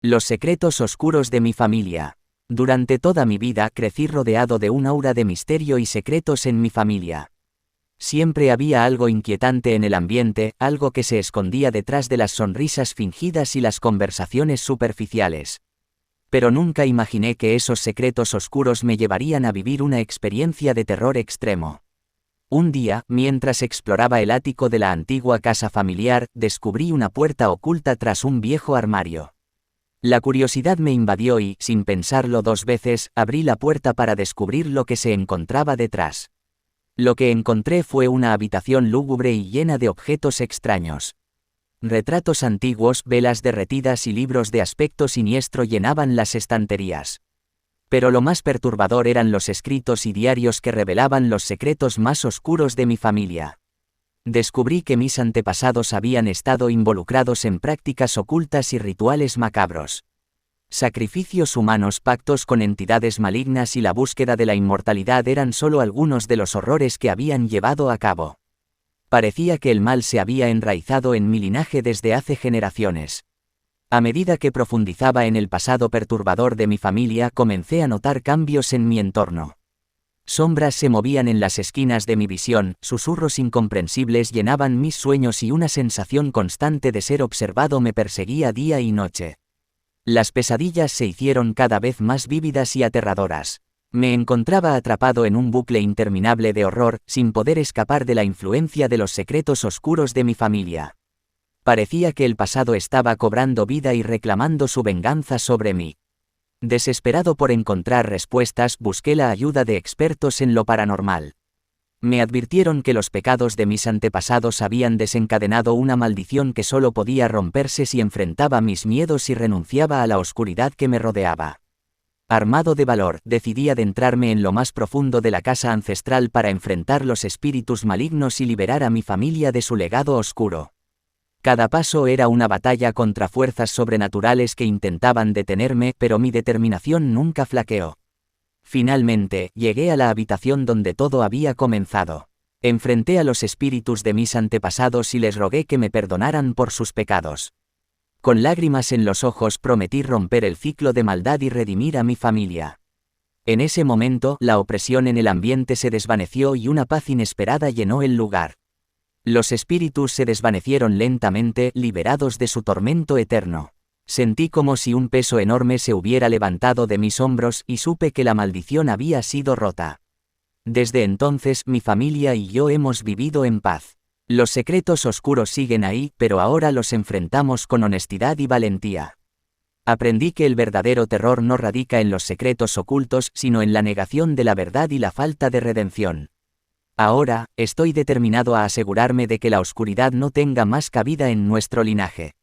Los secretos oscuros de mi familia. Durante toda mi vida crecí rodeado de un aura de misterio y secretos en mi familia. Siempre había algo inquietante en el ambiente, algo que se escondía detrás de las sonrisas fingidas y las conversaciones superficiales. Pero nunca imaginé que esos secretos oscuros me llevarían a vivir una experiencia de terror extremo. Un día, mientras exploraba el ático de la antigua casa familiar, descubrí una puerta oculta tras un viejo armario. La curiosidad me invadió y, sin pensarlo dos veces, abrí la puerta para descubrir lo que se encontraba detrás. Lo que encontré fue una habitación lúgubre y llena de objetos extraños. Retratos antiguos, velas derretidas y libros de aspecto siniestro llenaban las estanterías. Pero lo más perturbador eran los escritos y diarios que revelaban los secretos más oscuros de mi familia. Descubrí que mis antepasados habían estado involucrados en prácticas ocultas y rituales macabros. Sacrificios humanos, pactos con entidades malignas y la búsqueda de la inmortalidad eran solo algunos de los horrores que habían llevado a cabo. Parecía que el mal se había enraizado en mi linaje desde hace generaciones. A medida que profundizaba en el pasado perturbador de mi familia, comencé a notar cambios en mi entorno. Sombras se movían en las esquinas de mi visión, susurros incomprensibles llenaban mis sueños y una sensación constante de ser observado me perseguía día y noche. Las pesadillas se hicieron cada vez más vívidas y aterradoras. Me encontraba atrapado en un bucle interminable de horror, sin poder escapar de la influencia de los secretos oscuros de mi familia. Parecía que el pasado estaba cobrando vida y reclamando su venganza sobre mí. Desesperado por encontrar respuestas, busqué la ayuda de expertos en lo paranormal. Me advirtieron que los pecados de mis antepasados habían desencadenado una maldición que solo podía romperse si enfrentaba mis miedos y renunciaba a la oscuridad que me rodeaba. Armado de valor, decidí adentrarme en lo más profundo de la casa ancestral para enfrentar los espíritus malignos y liberar a mi familia de su legado oscuro. Cada paso era una batalla contra fuerzas sobrenaturales que intentaban detenerme, pero mi determinación nunca flaqueó. Finalmente, llegué a la habitación donde todo había comenzado. Enfrenté a los espíritus de mis antepasados y les rogué que me perdonaran por sus pecados. Con lágrimas en los ojos prometí romper el ciclo de maldad y redimir a mi familia. En ese momento, la opresión en el ambiente se desvaneció y una paz inesperada llenó el lugar. Los espíritus se desvanecieron lentamente, liberados de su tormento eterno. Sentí como si un peso enorme se hubiera levantado de mis hombros y supe que la maldición había sido rota. Desde entonces, mi familia y yo hemos vivido en paz. Los secretos oscuros siguen ahí, pero ahora los enfrentamos con honestidad y valentía. Aprendí que el verdadero terror no radica en los secretos ocultos, sino en la negación de la verdad y la falta de redención. Ahora, estoy determinado a asegurarme de que la oscuridad no tenga más cabida en nuestro linaje.